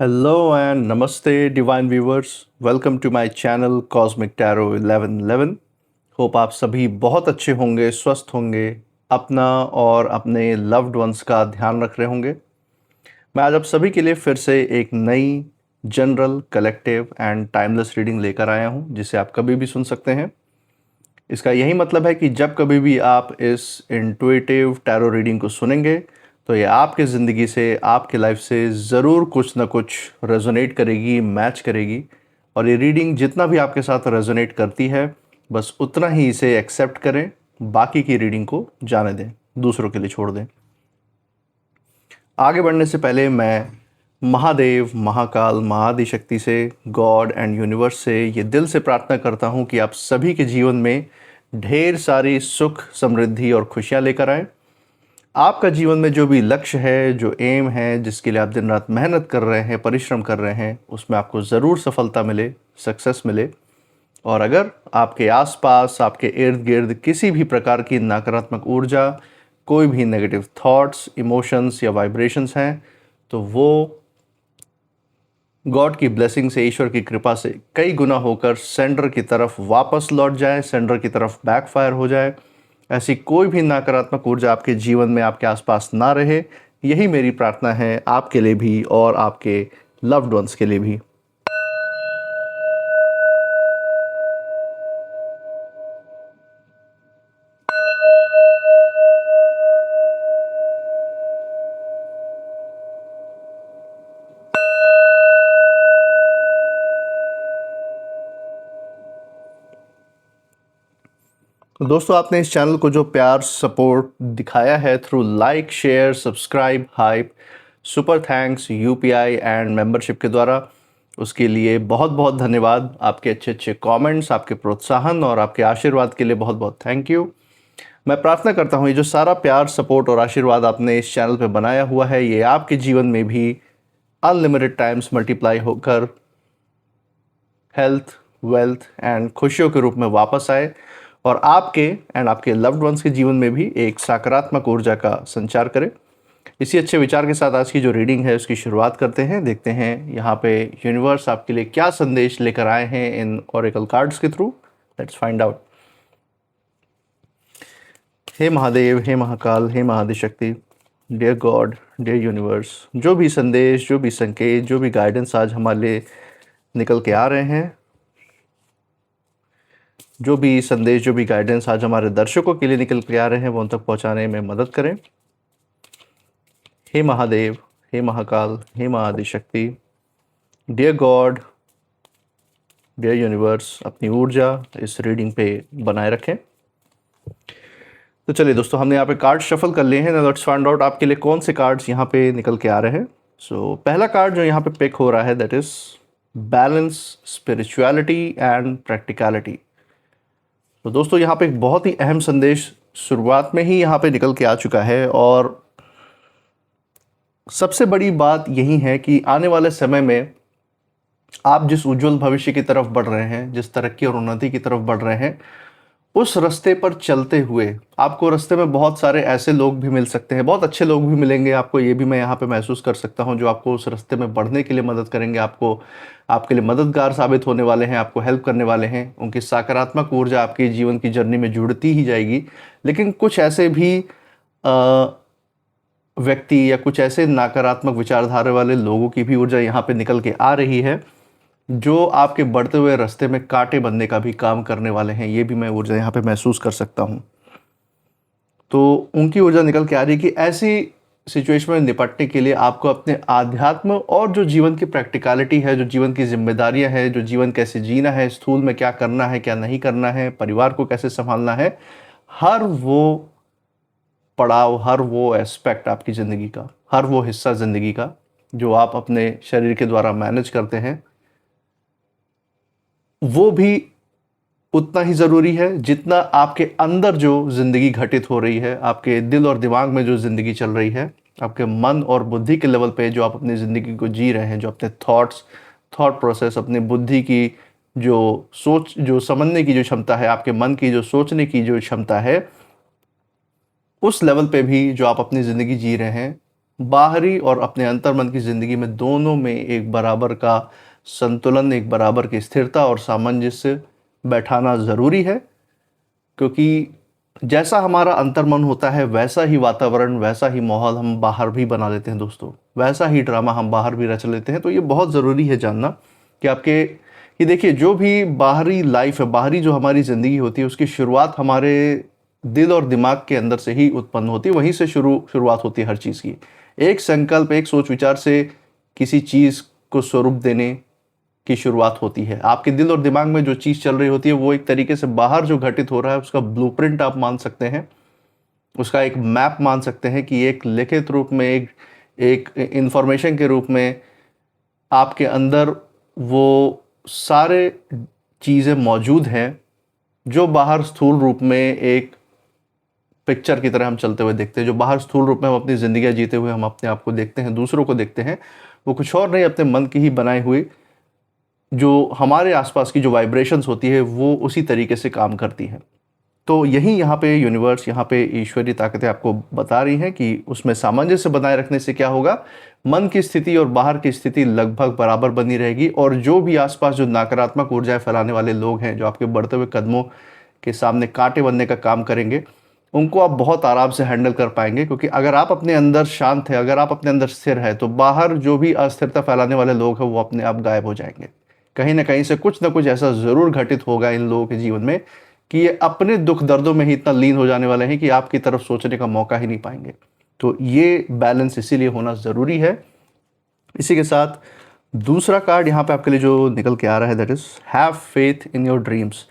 Hello and namaste divine viewers. Welcome to my channel Cosmic Tarot 1111. Hope आप सभी बहुत अच्छे होंगे, स्वस्थ होंगे, अपना और अपने लव्ड वंस का ध्यान रख रहे होंगे। मैं आज आप सभी के लिए फिर से एक नई general, collective and timeless reading लेकर आया हूं, जिसे आप कभी भी सुन सकते हैं। इसका यही मतलब है कि जब कभी भी आप इस इंट्यूटिव टैरो रीडिंग को सुनेंगे तो ये आपके ज़िंदगी से, आपके लाइफ से ज़रूर कुछ ना कुछ रेजोनेट करेगी, मैच करेगी। और ये रीडिंग जितना भी आपके साथ रेजोनेट करती है, बस उतना ही इसे एक्सेप्ट करें, बाकी की रीडिंग को जाने दें, दूसरों के लिए छोड़ दें। आगे बढ़ने से पहले मैं महादेव, महाकाल, महाआदिशक्ति से, गॉड एंड यूनिवर्स से ये दिल से प्रार्थना करता हूँ कि आप सभी के जीवन में ढेर सारी सुख, समृद्धि और खुशियाँ लेकर आएँ। आपका जीवन में जो भी लक्ष्य है, जो एम है, जिसके लिए आप दिन रात मेहनत कर रहे हैं, परिश्रम कर रहे हैं, उसमें आपको ज़रूर सफलता मिले, सक्सेस मिले। और अगर आपके आसपास, आपके इर्द गिर्द किसी भी प्रकार की नकारात्मक ऊर्जा, कोई भी नेगेटिव थॉट्स, इमोशंस या वाइब्रेशंस हैं, तो वो गॉड की ब्लेसिंग से, ईश्वर की कृपा से कई गुना होकर सेंडर की तरफ वापस लौट जाए, सेंडर की तरफ बैकफायर हो जाए। ऐसी कोई भी नकारात्मक ऊर्जा आपके जीवन में, आपके आसपास ना रहे। यही मेरी प्रार्थना है आपके लिए भी और आपके लव्ड वंस के लिए भी। तो दोस्तों, आपने इस चैनल को जो प्यार, सपोर्ट दिखाया है through like, share, subscribe, hype, super thanks, UPI and membership के द्वारा, उसके लिए बहुत बहुत धन्यवाद। आपके अच्छे अच्छे कमेंट्स, आपके प्रोत्साहन और आपके आशीर्वाद के लिए बहुत बहुत थैंक यू। मैं प्रार्थना करता हूँ ये जो सारा प्यार, सपोर्ट और आशीर्वाद आपने इस चैनल पे बनाया हुआ है, ये आपके जीवन में भी अनलिमिटेड टाइम्स मल्टीप्लाई होकर हेल्थ, वेल्थ एंड खुशियों के रूप में वापस आए और आपके एंड आपके लव्ड वंस के जीवन में भी एक सकारात्मक ऊर्जा का संचार करे। इसी अच्छे विचार के साथ आज की जो रीडिंग है उसकी शुरुआत करते हैं। देखते हैं यहाँ पे यूनिवर्स आपके लिए क्या संदेश लेकर आए हैं इन ओरेकल कार्ड्स के थ्रू। Let's find out. हे महादेव, हे महाकाल, हे Mahadishakti, dear God, dear universe, जो भी संदेश, जो भी संकेत, जो भी गाइडेंस आज हमारे लिए निकल के आ रहे हैं, जो भी संदेश, जो भी गाइडेंस आज हमारे दर्शकों के लिए निकल के आ रहे हैं, वो उन तक पहुंचाने में मदद करें। हे महादेव, हे महाकाल, हे महाआदिशक्ति, डियर गॉड, डियर यूनिवर्स, अपनी ऊर्जा इस रीडिंग पे बनाए रखें। तो चलिए दोस्तों, हमने यहाँ पे कार्ड शफल कर लिए हैं। लेट्स फाइंड आउट आपके लिए कौन से कार्ड्स यहाँ पे निकल के आ रहे हैं। सो पहला कार्ड जो यहाँ पे पिक हो रहा है, that is balance, spirituality and practicality. तो दोस्तों, यहाँ पे एक बहुत ही अहम संदेश शुरुआत में ही यहाँ पे निकल के आ चुका है और सबसे बड़ी बात यही है कि आने वाले समय में आप जिस उज्जवल भविष्य की तरफ बढ़ रहे हैं, जिस तरक्की और उन्नति की तरफ बढ़ रहे हैं, उस रास्ते पर चलते हुए आपको रास्ते में बहुत सारे ऐसे लोग भी मिल सकते हैं, बहुत अच्छे लोग भी मिलेंगे आपको। ये भी मैं यहाँ पे महसूस कर सकता हूँ, जो आपको उस रास्ते में बढ़ने के लिए मदद करेंगे, आपको आपके लिए मददगार साबित होने वाले हैं, आपको हेल्प करने वाले हैं। उनकी सकारात्मक ऊर्जा आपकी जीवन की जर्नी में जुड़ती ही जाएगी। लेकिन कुछ ऐसे भी व्यक्ति या कुछ ऐसे नकारात्मक विचारधारा वाले लोगों की भी ऊर्जा यहाँ पे निकल के आ रही है, जो आपके बढ़ते हुए रास्ते में कांटे बनने का भी काम करने वाले हैं। ये भी मैं ऊर्जा यहाँ पे महसूस कर सकता हूँ। तो उनकी ऊर्जा निकल के आ रही है कि ऐसी सिचुएशन में निपटने के लिए आपको अपने आध्यात्म और जो जीवन की प्रैक्टिकलिटी है, जो जीवन की जिम्मेदारियां हैं, जो जीवन कैसे जीना है, स्थूल में क्या करना है, क्या नहीं करना है, परिवार को कैसे संभालना है, हर वो पड़ाव, हर वो एस्पेक्ट आपकी ज़िंदगी का, हर वो हिस्सा ज़िंदगी का जो आप अपने शरीर के द्वारा मैनेज करते हैं, वो भी उतना ही ज़रूरी है जितना आपके अंदर जो ज़िंदगी घटित हो रही है, आपके दिल और दिमाग में जो ज़िंदगी चल रही है, आपके मन और बुद्धि के लेवल पे जो आप अपनी ज़िंदगी को जी रहे हैं, जो अपने थॉट प्रोसेस, अपनी बुद्धि की जो सोच, जो समझने की जो क्षमता है, आपके मन की जो सोचने की जो क्षमता है, उस लेवल पे भी जो आप अपनी ज़िंदगी जी रहे हैं, बाहरी और अपने अंतर्मन की ज़िंदगी में दोनों में एक बराबर का संतुलन, एक बराबर की स्थिरता और सामंजस्य बैठाना ज़रूरी है। क्योंकि जैसा हमारा अंतर्मन होता है वैसा ही वातावरण, वैसा ही माहौल हम बाहर भी बना लेते हैं दोस्तों, वैसा ही ड्रामा हम बाहर भी रच लेते हैं। तो ये बहुत ज़रूरी है जानना कि आपके, ये देखिए, जो भी बाहरी लाइफ है, बाहरी जो हमारी ज़िंदगी होती है, उसकी शुरुआत हमारे दिल और दिमाग के अंदर से ही उत्पन्न होती है। वहीं से शुरुआत होती है हर चीज़ की। एक संकल्प, एक सोच विचार से किसी चीज़ को स्वरूप देने की शुरुआत होती है। आपके दिल और दिमाग में जो चीज़ चल रही होती है वो एक तरीके से बाहर जो घटित हो रहा है उसका ब्लूप्रिंट आप मान सकते हैं, उसका एक मैप मान सकते हैं कि एक लिखित रूप में, एक इंफॉर्मेशन के रूप में आपके अंदर वो सारे चीज़ें मौजूद हैं जो बाहर स्थूल रूप में एक पिक्चर की तरह हम चलते हुए देखते हैं। जो बाहर स्थूल रूप में हम अपनी ज़िंदगी जीते हुए हम अपने आप को देखते हैं, दूसरों को देखते हैं, वो कुछ और नहीं, अपने मन की ही बनाई हुई जो हमारे आसपास की जो वाइब्रेशंस होती है वो उसी तरीके से काम करती हैं। तो यही यहाँ पे यूनिवर्स, यहाँ पे ईश्वरीय ताकतें आपको बता रही हैं कि उसमें सामंजस्य बनाए रखने से क्या होगा, मन की स्थिति और बाहर की स्थिति लगभग बराबर बनी रहेगी। और जो भी आसपास जो नकारात्मक ऊर्जाएं फैलाने वाले लोग हैं, जो आपके बढ़ते हुए कदमों के सामने कांटे बनने का काम करेंगे, उनको आप बहुत आराम से हैंडल कर पाएंगे। क्योंकि अगर आप अपने अंदर शांत है, अगर आप अपने अंदर स्थिर है, तो बाहर जो भी अस्थिरता फैलाने वाले लोग हैं वो अपने आप गायब हो जाएंगे। कहीं ना कहीं से कुछ ना कुछ ऐसा ज़रूर घटित होगा इन लोगों के जीवन में कि ये अपने दुख दर्दों में ही इतना लीन हो जाने वाले हैं कि आपकी तरफ सोचने का मौका ही नहीं पाएंगे। तो ये बैलेंस इसीलिए होना ज़रूरी है। इसी के साथ दूसरा कार्ड यहाँ पे आपके लिए जो निकल के आ रहा है, that is have faith in your dreams.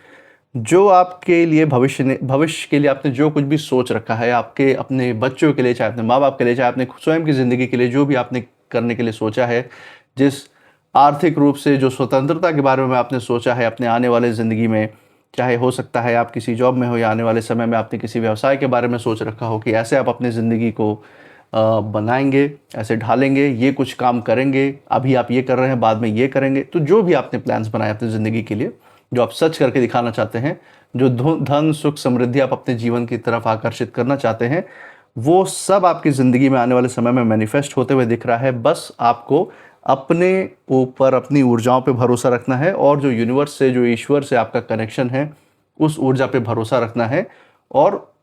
जो आपके लिए भविष्य के लिए आपने जो कुछ भी सोच रखा है, आपके अपने बच्चों के लिए, चाहे अपने माँ बाप के लिए, चाहे अपने स्वयं की ज़िंदगी के लिए, जो भी आपने करने के लिए सोचा है, जिस आर्थिक रूप से जो स्वतंत्रता के बारे में आपने सोचा है अपने आने वाले ज़िंदगी में, चाहे हो सकता है आप किसी जॉब में हो या आने वाले समय में आपने किसी व्यवसाय के बारे में सोच रखा हो कि ऐसे आप अपनी ज़िंदगी को बनाएंगे, ऐसे ढालेंगे, ये कुछ काम करेंगे, अभी आप ये कर रहे हैं, बाद में ये करेंगे। तो जो भी आपने प्लान्स बनाए अपनी ज़िंदगी के लिए, जो आप सच करके दिखाना चाहते हैं, जो धन सुख समृद्धि आप अपने जीवन की तरफ आकर्षित करना चाहते हैं, वो सब आपकी ज़िंदगी में आने वाले समय में मैनिफेस्ट होते हुए दिख रहा है। बस आपको अपने ऊपर, अपनी ऊर्जाओं पे भरोसा रखना है और जो यूनिवर्स से, जो ईश्वर से आपका कनेक्शन है, उस ऊर्जा पे भरोसा रखना है। और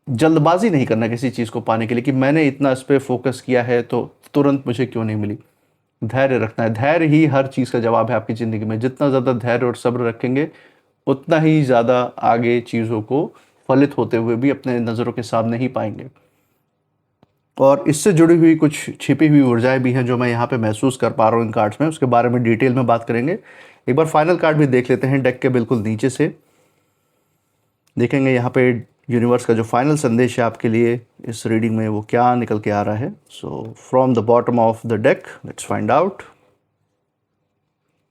जल्दबाजी नहीं करना किसी चीज़ को पाने के लिए कि मैंने इतना इस पर फोकस किया है तो तुरंत मुझे क्यों नहीं मिली। धैर्य रखना है। धैर्य ही हर चीज़ का जवाब है आपकी ज़िंदगी में। जितना ज़्यादा धैर्य और सब्र रखेंगे उतना ही ज़्यादा आगे चीज़ों को फलित होते हुए भी अपने नज़रों के सामने ही पाएंगे। और इससे जुड़ी हुई कुछ छिपी हुई ऊर्जाएं भी हैं जो मैं यहाँ पे महसूस कर पा रहा हूँ इन कार्ड्स में, उसके बारे में डिटेल में बात करेंगे। एक बार फाइनल कार्ड भी देख लेते हैं डेक के बिल्कुल नीचे से। देखेंगे यहाँ पे यूनिवर्स का जो फाइनल संदेश है आपके लिए इस रीडिंग में वो क्या निकल के आ रहा है। So from the bottom of the deck let's find out.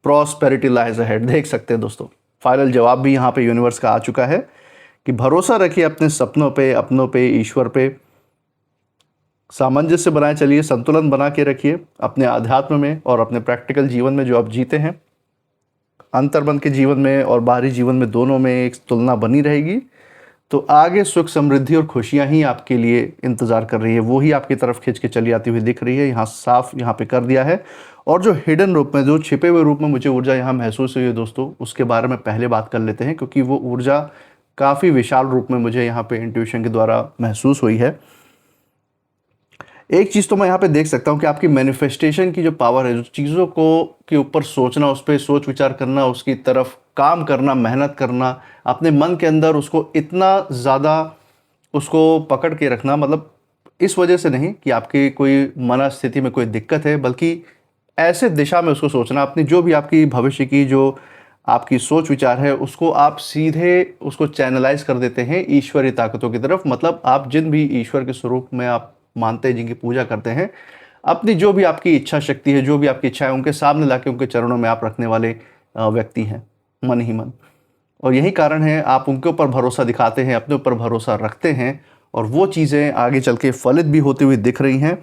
Prosperity lies ahead. देख सकते हैं दोस्तों, फाइनल जवाब भी यहाँ पे यूनिवर्स का आ चुका है कि भरोसा रखिए अपने सपनों पे, अपनों पे, ईश्वर पे। सामंजस्य बनाए चलिए, संतुलन बना के रखिए अपने आध्यात्म में और अपने प्रैक्टिकल जीवन में जो आप जीते हैं। अंतर्मन के जीवन में और बाहरी जीवन में दोनों में एक तुलना बनी रहेगी। तो आगे सुख समृद्धि और खुशियां ही आपके लिए इंतज़ार कर रही है, वो ही आपकी तरफ खींच के चली आती हुई दिख रही है। यहाँ साफ यहाँ पे कर दिया है। और जो हिडन रूप में, जो छिपे हुए रूप में मुझे ऊर्जा यहाँ महसूस हुई है दोस्तों, उसके बारे में पहले बात कर लेते हैं क्योंकि वो ऊर्जा काफ़ी विशाल रूप में मुझे यहाँ पे इंट्यूशन के द्वारा महसूस हुई है। एक चीज़ तो मैं यहाँ पे देख सकता हूँ कि आपकी मैनिफेस्टेशन की जो पावर है, जो चीज़ों को के ऊपर सोचना, उस पर सोच विचार करना, उसकी तरफ काम करना, मेहनत करना, अपने मन के अंदर उसको इतना ज़्यादा उसको पकड़ के रखना, मतलब इस वजह से नहीं कि आपकी कोई मनस्थिति में कोई दिक्कत है, बल्कि ऐसे दिशा में उसको सोचना, अपनी जो भी आपकी भविष्य की जो आपकी सोच विचार है उसको आप सीधे उसको चैनलाइज कर देते हैं ईश्वरीय ताकतों की तरफ। मतलब आप जिन भी ईश्वर के स्वरूप में आप मानते हैं, जिनकी पूजा करते हैं, अपनी जो भी आपकी इच्छा शक्ति है, जो भी आपकी इच्छा है, उनके सामने लाके उनके चरणों में आप रखने वाले व्यक्ति हैं मन ही मन। और यही कारण है आप उनके ऊपर भरोसा दिखाते हैं, अपने ऊपर भरोसा रखते हैं और वो चीज़ें आगे चल के फलित भी होती हुई दिख रही हैं।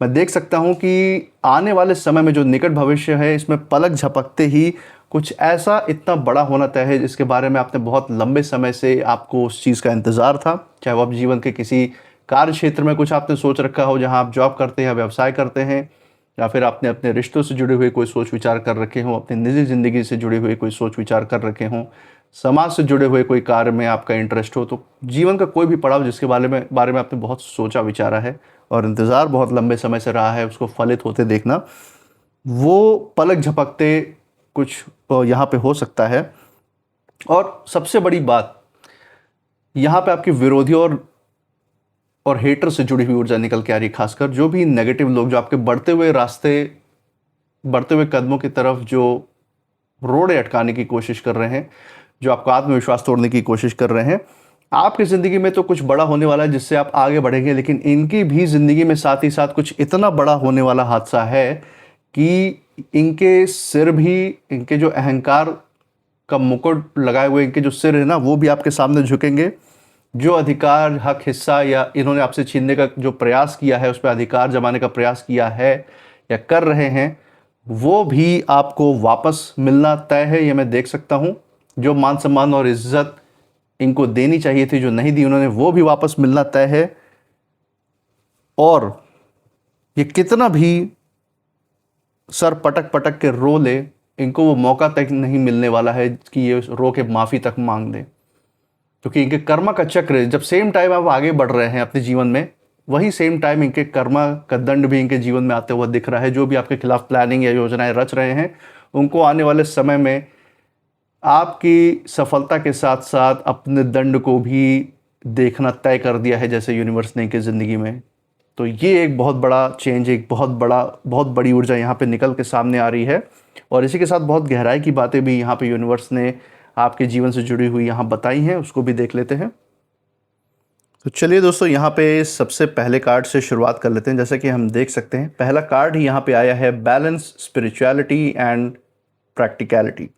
मैं देख सकता हूँ कि आने वाले समय में जो निकट भविष्य है, इसमें पलक झपकते ही कुछ ऐसा इतना बड़ा होना तय है जिसके बारे में आपने बहुत लंबे समय से आपको उस चीज़ का इंतज़ार था। चाहे वो आप जीवन के किसी कार्य क्षेत्र में कुछ आपने सोच रखा हो, जहां आप जॉब करते हैं या व्यवसाय करते हैं, या फिर आपने अपने रिश्तों से जुड़े हुए कोई सोच विचार कर रखे हों, अपनी निजी ज़िंदगी से जुड़े हुए कोई सोच विचार कर रखे हों, समाज से जुड़े हुए कोई कार्य में आपका इंटरेस्ट हो, तो जीवन का कोई भी पड़ाव जिसके बारे में आपने बहुत सोचा विचारा है और इंतज़ार बहुत लंबे समय से रहा है उसको फलित होते देखना, वो पलक झपकते कुछ यहाँ पे हो सकता है। और सबसे बड़ी बात, यहाँ पे आपके विरोधियों और हेटर से जुड़ी हुई ऊर्जा निकल के आ रही है। खासकर जो भी नेगेटिव लोग, जो आपके बढ़ते हुए कदमों की तरफ जो रोड़े अटकाने की कोशिश कर रहे हैं, जो आपका आत्मविश्वास तोड़ने की कोशिश कर रहे हैं। आपकी ज़िंदगी में तो कुछ बड़ा होने वाला है जिससे आप आगे बढ़ेंगे, लेकिन इनकी भी ज़िंदगी में साथ ही साथ कुछ इतना बड़ा होने वाला हादसा है कि इनके सिर भी, इनके जो अहंकार का मुकुट लगाए हुए इनके जो सिर है ना, वो भी आपके सामने झुकेंगे। जो अधिकार, हक, हिस्सा या इन्होंने आपसे छीनने का जो प्रयास किया है, उस पर अधिकार जमाने का प्रयास किया है या कर रहे हैं, वो भी आपको वापस मिलना तय है। ये मैं देख सकता हूँ। जो मान सम्मान और इज्जत इनको देनी चाहिए थी, जो नहीं दी उन्होंने, वो भी वापस मिलना तय है। और ये कितना भी सर पटक पटक के रो ले, इनको वो मौका तक नहीं मिलने वाला है कि ये रो के माफ़ी तक मांग दें, क्योंकि इनके कर्मा का चक्र, जब सेम टाइम आप आगे बढ़ रहे हैं अपने जीवन में, वही सेम टाइम इनके कर्मा का दंड भी इनके जीवन में आते हुआ दिख रहा है। जो भी आपके खिलाफ प्लानिंग या योजनाएं रच रहे हैं, उनको आने वाले समय में आपकी सफलता के साथ साथ अपने दंड को भी देखना तय कर दिया है, जैसे यूनिवर्स ने इनकी ज़िंदगी में। तो ये एक बहुत बड़ा चेंज, एक बहुत बड़ी ऊर्जा यहाँ पे निकल के सामने आ रही है। और इसी के साथ बहुत गहराई की बातें भी यहाँ पे यूनिवर्स ने आपके जीवन से जुड़ी हुई यहाँ बताई हैं, उसको भी देख लेते हैं। तो चलिए दोस्तों, यहाँ पे सबसे पहले कार्ड से शुरुआत कर लेते हैं। जैसा कि हम देख सकते हैं, पहला कार्ड ही यहाँ पे आया है, बैलेंस, स्पिरिचुअलिटी एंड प्रैक्टिकलिटी।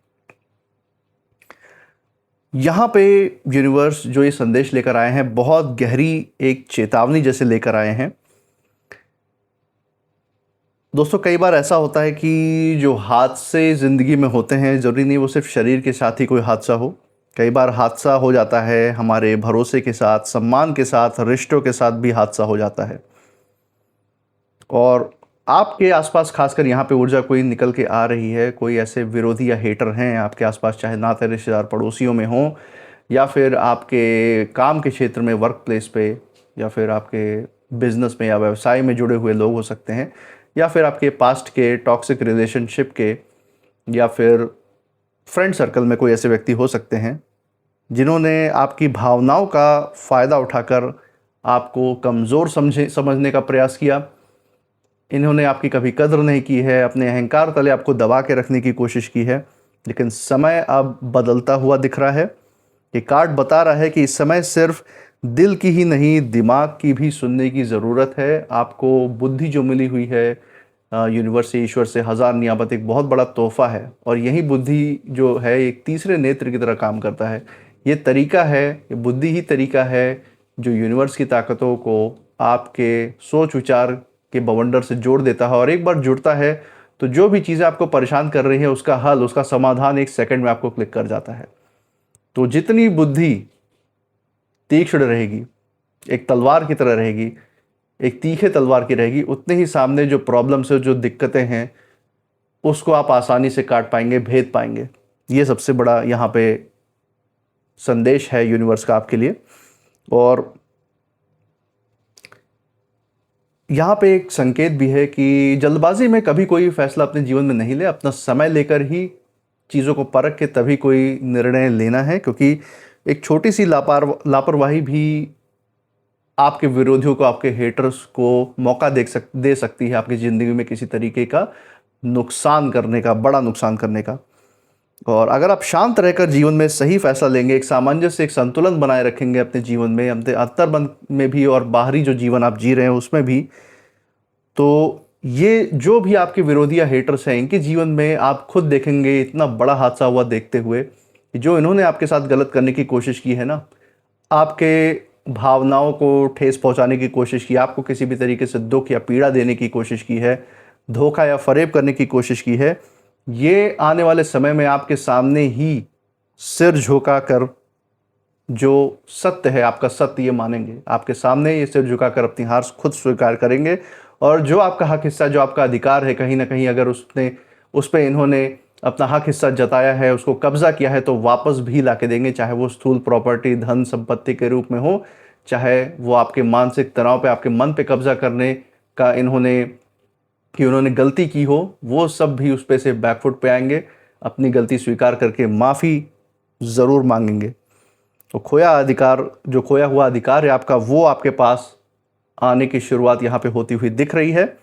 यहाँ पे यूनिवर्स जो ये संदेश लेकर आए हैं, बहुत गहरी एक चेतावनी जैसे लेकर आए हैं। दोस्तों, कई बार ऐसा होता है कि जो हादसे ज़िंदगी में होते हैं, ज़रूरी नहीं वो सिर्फ शरीर के साथ ही कोई हादसा हो। कई बार हादसा हो जाता है हमारे भरोसे के साथ, सम्मान के साथ, रिश्तों के साथ भी हादसा हो जाता है। और आपके आसपास खासकर यहाँ पे ऊर्जा कोई निकल के आ रही है, कोई ऐसे विरोधी या हेटर हैं आपके आसपास, चाहे नाते रिश्तेदार पड़ोसियों में हों, या फिर आपके काम के क्षेत्र में, वर्क प्लेस पे, या फिर आपके बिजनेस में या व्यवसाय में जुड़े हुए लोग हो सकते हैं, या फिर आपके पास्ट के टॉक्सिक रिलेशनशिप के, या फिर फ्रेंड सर्कल में कोई ऐसे व्यक्ति हो सकते हैं जिन्होंने आपकी भावनाओं का फ़ायदा उठाकर आपको कमज़ोर समझने का प्रयास किया। इन्होंने आपकी कभी कद्र नहीं की है, अपने अहंकार तले आपको दबा के रखने की कोशिश की है। लेकिन समय अब बदलता हुआ दिख रहा है। ये कार्ड बता रहा है कि इस समय सिर्फ दिल की ही नहीं, दिमाग की भी सुनने की ज़रूरत है। आपको बुद्धि जो मिली हुई है यूनिवर्स से, ईश्वर से, हज़ार नियामत, एक बहुत बड़ा तोहफ़ा है। और यही बुद्धि जो है एक तीसरे नेत्र की तरह काम करता है। ये तरीका है, ये बुद्धि ही तरीका है जो यूनिवर्स की ताकतों को आपके सोच विचार के बवंडर से जोड़ देता है। और एक बार जुड़ता है तो जो भी चीज़ें आपको परेशान कर रही हैं, उसका हल, उसका समाधान एक सेकंड में आपको क्लिक कर जाता है। तो जितनी बुद्धि तीक्ष्ण रहेगी, एक तलवार की तरह रहेगी, एक तीखे तलवार की रहेगी, उतने ही सामने जो प्रॉब्लम्स है, जो दिक्कतें हैं, उसको आप आसानी से काट पाएंगे, भेद पाएंगे। ये सबसे बड़ा यहाँ पे संदेश है यूनिवर्स का आपके लिए। और यहाँ पे एक संकेत भी है कि जल्दबाजी में कभी कोई फैसला अपने जीवन में नहीं ले, अपना समय लेकर ही चीज़ों को परख के तभी कोई निर्णय लेना है, क्योंकि एक छोटी सी लापरवाही भी आपके विरोधियों को, आपके हेटर्स को मौका दे सकती है आपकी ज़िंदगी में किसी तरीके का नुकसान करने का, बड़ा नुकसान करने का। और अगर आप शांत रहकर जीवन में सही फैसला लेंगे, एक सामंजस्य, एक संतुलन बनाए रखेंगे अपने जीवन में, अपने अंतर्मन में भी और बाहरी जो जीवन आप जी रहे हैं उसमें भी, तो ये जो भी आपके विरोधी या हेटर्स हैं, इनके जीवन में आप खुद देखेंगे इतना बड़ा हादसा हुआ देखते हुए कि जो इन्होंने आपके साथ गलत करने की कोशिश की है ना, आपके भावनाओं को ठेस पहुंचाने की कोशिश की, आपको किसी भी तरीके से दुख या पीड़ा देने की कोशिश की है, धोखा या फरेब करने की कोशिश की है, ये आने वाले समय में आपके सामने ही सिर झुका कर जो सत्य है, आपका सत्य ये मानेंगे, आपके सामने ये सिर झुकाकर अपनी हार खुद स्वीकार करेंगे, और जो आपका हक हिस्सा, जो आपका अधिकार है, कहीं ना कहीं अगर उस पर इन्होंने अपना हक हिस्सा जताया है, उसको कब्जा किया है, तो वापस भी ला के देंगे, चाहे वो स्थूल प्रॉपर्टी, धन संपत्ति के रूप में हो, चाहे वो आपके मानसिक तनाव पे, आपके मन पे कब्जा करने का उन्होंने गलती की हो, वो सब भी उस पे से बैकफुट पे आएंगे, अपनी गलती स्वीकार करके माफ़ी ज़रूर मांगेंगे। तो जो खोया हुआ अधिकार है आपका, वो आपके पास आने की शुरुआत यहाँ पे होती हुई दिख रही है।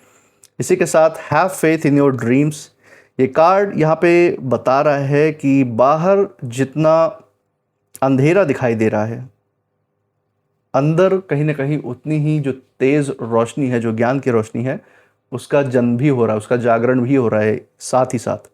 इसी के साथ have faith in your dreams, ये कार्ड यहाँ पे बता रहा है कि बाहर जितना अंधेरा दिखाई दे रहा है, अंदर कहीं ना कहीं उतनी ही जो तेज़ रोशनी है, जो ज्ञान की रोशनी है, उसका जन्म भी हो रहा है, उसका जागरण भी हो रहा है। साथ ही साथ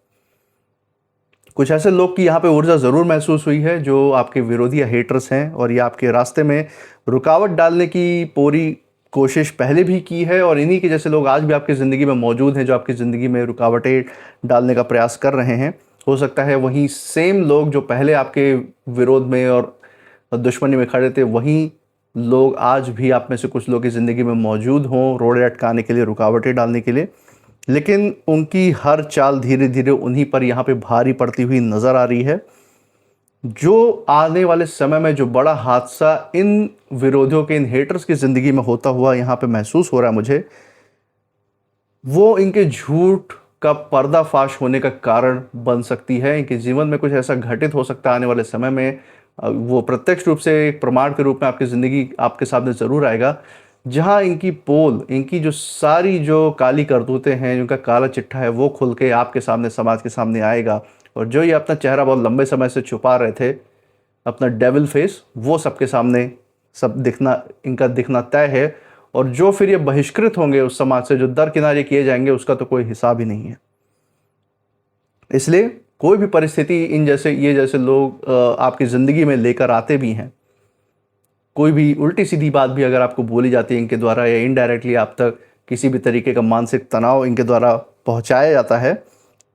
कुछ ऐसे लोग की यहाँ पे ऊर्जा ज़रूर महसूस हुई है जो आपके विरोधी या हेटर्स हैं, और ये आपके रास्ते में रुकावट डालने की पूरी कोशिश पहले भी की है, और इन्हीं के जैसे लोग आज भी आपकी ज़िंदगी में मौजूद हैं, जो आपकी ज़िंदगी में रुकावटें डालने का प्रयास कर रहे हैं। हो सकता है वहीं सेम लोग जो पहले आपके विरोध में और दुश्मनी में खड़े थे, वहीं लोग आज भी आप में से कुछ लोग की ज़िंदगी में मौजूद हों, रोड़े अटकाने के लिए, रुकावटें डालने के लिए, लेकिन उनकी हर चाल धीरे धीरे उन्हीं पर यहाँ पे भारी पड़ती हुई नज़र आ रही है। जो आने वाले समय में जो बड़ा हादसा इन विरोधियों के, इन हेटर्स की ज़िंदगी में होता हुआ यहाँ पे महसूस हो रहा है मुझे, वो इनके झूठ का पर्दाफाश होने का कारण बन सकती है। इनके जीवन में कुछ ऐसा घटित हो सकता है आने वाले समय में, वो प्रत्यक्ष रूप से एक प्रमाण के रूप में आपकी ज़िंदगी, आपके सामने ज़रूर आएगा, जहाँ इनकी पोल, इनकी जो सारी जो काली करतूतें हैं, जिनका काला चिट्ठा है, वो खुल के आपके सामने, समाज के सामने आएगा। और जो ये अपना चेहरा बहुत लंबे समय से छुपा रहे थे, अपना डेविल फेस, वो सबके सामने इनका दिखना तय है। और जो फिर ये बहिष्कृत होंगे उस समाज से, जो दरकिनारे किए जाएंगे, उसका तो कोई हिसाब ही नहीं है। इसलिए कोई भी परिस्थिति ये जैसे लोग आपकी ज़िंदगी में लेकर आते भी हैं, कोई भी उल्टी सीधी बात भी अगर आपको बोली जाती है इनके द्वारा, या इनडायरेक्टली आप तक किसी भी तरीके का मानसिक तनाव इनके द्वारा पहुंचाया जाता है,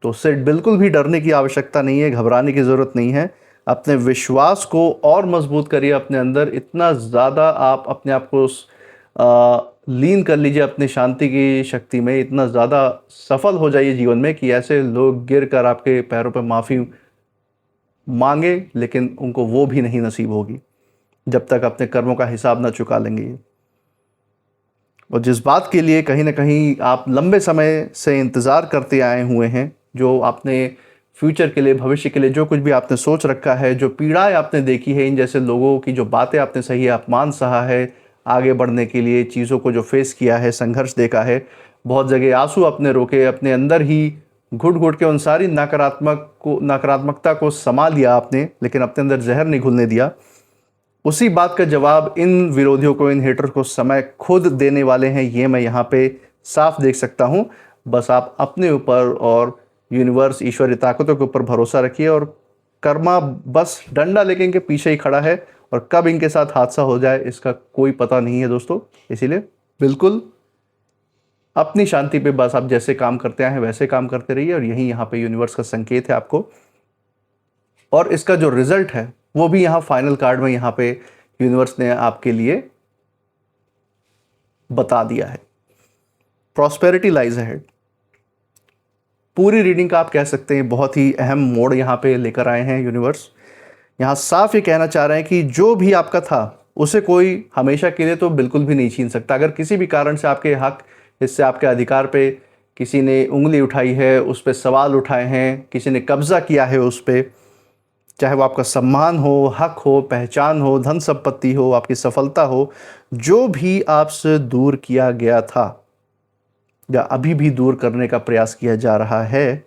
तो उससे बिल्कुल भी डरने की आवश्यकता नहीं है, घबराने की ज़रूरत नहीं है। अपने विश्वास को और मजबूत करिए अपने अंदर, इतना ज़्यादा आप अपने आप को लीन कर लीजिए अपनी शांति की शक्ति में, इतना ज़्यादा सफल हो जाइए जीवन में कि ऐसे लोग गिर कर आपके पैरों पर माफ़ी मांगे, लेकिन उनको वो भी नहीं नसीब होगी जब तक अपने कर्मों का हिसाब ना चुका लेंगे। और जिस बात के लिए कहीं ना कहीं आप लंबे समय से इंतज़ार करते आए हुए हैं, जो आपने फ्यूचर के लिए, भविष्य के लिए जो कुछ भी आपने सोच रखा है, जो पीड़ाएं आपने देखी है, इन जैसे लोगों की जो बातें आपने सही है, अपमान सहा है, आगे बढ़ने के लिए चीज़ों को जो फेस किया है, संघर्ष देखा है, बहुत जगह आंसू अपने रोके, अपने अंदर ही घुट घुट के उन सारी नकारात्मकता को समा लिया आपने, लेकिन अपने अंदर जहर नहीं घुलने दिया। उसी बात का जवाब इन विरोधियों को, इन हेटर्स को समय खुद देने वाले हैं, ये मैं यहाँ पे साफ देख सकता हूँ। बस आप अपने ऊपर और यूनिवर्स, ईश्वरीय ताकतों के ऊपर भरोसा रखिए, और कर्मा बस डंडा लेके इनके पीछे ही खड़ा है, और कब इनके साथ हादसा हो जाए इसका कोई पता नहीं है दोस्तों। इसीलिए बिल्कुल अपनी शांति पे बस आप जैसे काम करते आए हैं वैसे काम करते रहिए, और यही यहाँ पे यूनिवर्स का संकेत है आपको। और इसका जो रिजल्ट है वो भी यहाँ फाइनल कार्ड में यहाँ पे यूनिवर्स ने आपके लिए बता दिया है। प्रॉस्पेरिटी लाइज अहेड, पूरी रीडिंग का आप कह सकते हैं बहुत ही अहम मोड़ यहाँ पे लेकर आए हैं यूनिवर्स। यहाँ साफ ये कहना चाह रहे हैं कि जो भी आपका था उसे कोई हमेशा के लिए तो बिल्कुल भी नहीं छीन सकता। अगर किसी भी कारण से आपके हक, इससे आपके अधिकार पे किसी ने उंगली उठाई है, उस पर सवाल उठाए हैं, किसी ने कब्जा किया है उस पर, चाहे वो आपका सम्मान हो, हक हो, पहचान हो, धन संपत्ति हो, आपकी सफलता हो, जो भी आपसे दूर किया गया था या अभी भी दूर करने का प्रयास किया जा रहा है,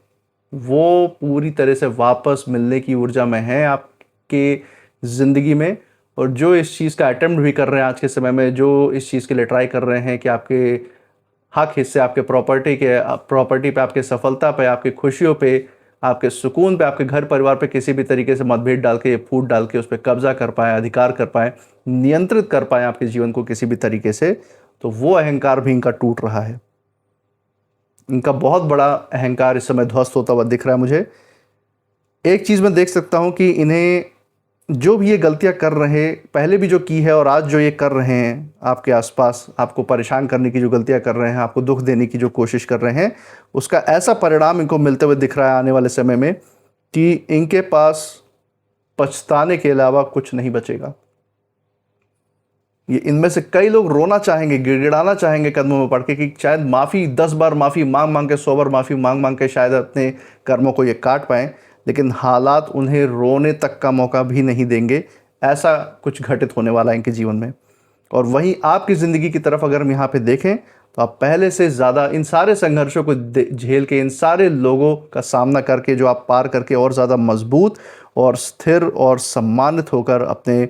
वो पूरी तरह से वापस मिलने की ऊर्जा में है आपके ज़िंदगी में। और जो इस चीज़ का अटेम्प्ट भी कर रहे हैं आज के समय में, जो इस चीज़ के लिए ट्राई कर रहे हैं कि आपके हक हिस्से, आपके प्रॉपर्टी पे, आपके सफलता पे, आपकी खुशियों पे, आपके सुकून पे, आपके घर परिवार पे किसी भी तरीके से मतभेद डाल के, फूट डाल के उस पर कब्जा कर पाए, अधिकार कर पाए, नियंत्रित कर पाए आपके जीवन को किसी भी तरीके से, तो वो अहंकार भी इनका टूट रहा है। इनका बहुत बड़ा अहंकार इस समय ध्वस्त होता हुआ दिख रहा है मुझे। एक चीज़ मैं देख सकता हूँ कि इन्हें जो भी ये गलतियां कर रहे, पहले भी जो की है और आज जो ये कर रहे हैं आपके आसपास, आपको परेशान करने की जो गलतियां कर रहे हैं, आपको दुख देने की जो कोशिश कर रहे हैं, उसका ऐसा परिणाम इनको मिलते हुए दिख रहा है आने वाले समय में कि इनके पास पछताने के अलावा कुछ नहीं बचेगा। ये इनमें से कई लोग रोना चाहेंगे, गिड़गिड़ाना चाहेंगे कदमों में पड़ के कि शायद माफ़ी 10 बार माफ़ी मांग मांग के, 100 बार माफ़ी मांग मांग के शायद अपने कर्मों को ये काट पाएं, लेकिन हालात उन्हें रोने तक का मौका भी नहीं देंगे। ऐसा कुछ घटित होने वाला है इनके जीवन में। और वहीं आपकी ज़िंदगी की तरफ अगर हम यहाँ पे देखें तो आप पहले से ज़्यादा इन सारे संघर्षों को झेल के, इन सारे लोगों का सामना करके, जो आप पार करके और ज़्यादा मजबूत और स्थिर और सम्मानित होकर अपने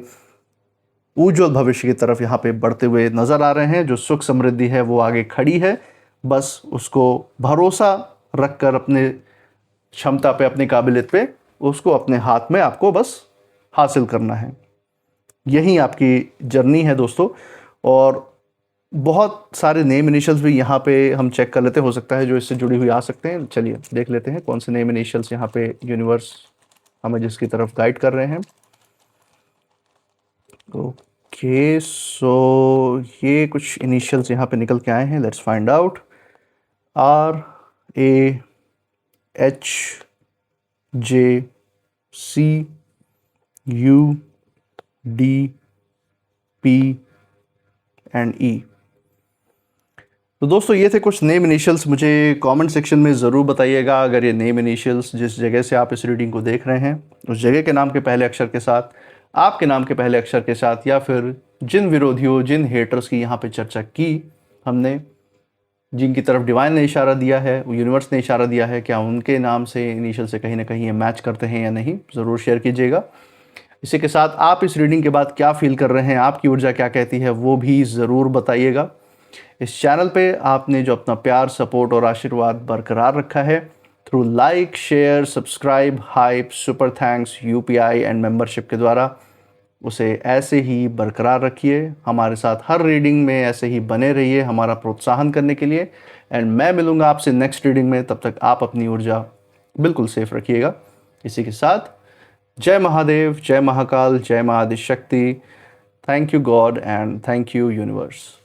उज्जवल भविष्य की तरफ यहाँ पे बढ़ते हुए नज़र आ रहे हैं। जो सुख समृद्धि है वो आगे खड़ी है, बस उसको भरोसा रखकर अपने क्षमता पे, अपनी काबिलियत पे, उसको अपने हाथ में आपको बस हासिल करना है। यही आपकी जर्नी है दोस्तों। और बहुत सारे नेम इनिशियल्स भी यहाँ पे हम चेक कर लेते हैं, हो सकता है जो इससे जुड़ी हुई आ सकते हैं। चलिए देख लेते हैं कौन से नेम इनिशियल्स यहाँ पे यूनिवर्स हमें जिसकी तरफ गाइड कर रहे हैं। ओके, सो ये कुछ इनिशियल्स यहाँ पे निकल के आए हैं। Let's find out. RAHJCUDPE। तो दोस्तों ये थे कुछ नेम इनिशियल्स। मुझे कमेंट सेक्शन में ज़रूर बताइएगा अगर ये नेम इनिशियल्स जिस जगह से आप इस रीडिंग को देख रहे हैं, उस जगह के नाम के पहले अक्षर के साथ, आपके नाम के पहले अक्षर के साथ, या फिर जिन विरोधियों, जिन हेटर्स की यहाँ पे चर्चा की हमने, जिनकी तरफ डिवाइन ने इशारा दिया है, यूनिवर्स ने इशारा दिया है, क्या उनके नाम से, इनिशियल से कहीं ना कहीं ये मैच करते हैं या नहीं, ज़रूर शेयर कीजिएगा। इसी के साथ आप इस रीडिंग के बाद क्या फील कर रहे हैं, आपकी ऊर्जा क्या कहती है, वो भी ज़रूर बताइएगा। इस चैनल पे आपने जो अपना प्यार, सपोर्ट और आशीर्वाद बरकरार रखा है through like, share, subscribe, hype, super thanks, UPI and membership के द्वारा, उसे ऐसे ही बरकरार रखिए। हमारे साथ हर रीडिंग में ऐसे ही बने रहिए हमारा प्रोत्साहन करने के लिए। एंड मैं मिलूँगा आपसे नेक्स्ट रीडिंग में, तब तक आप अपनी ऊर्जा बिल्कुल सेफ रखिएगा। इसी के साथ जय महादेव, जय महाकाल, जय Mahaadishakti. Thank you God and thank you universe.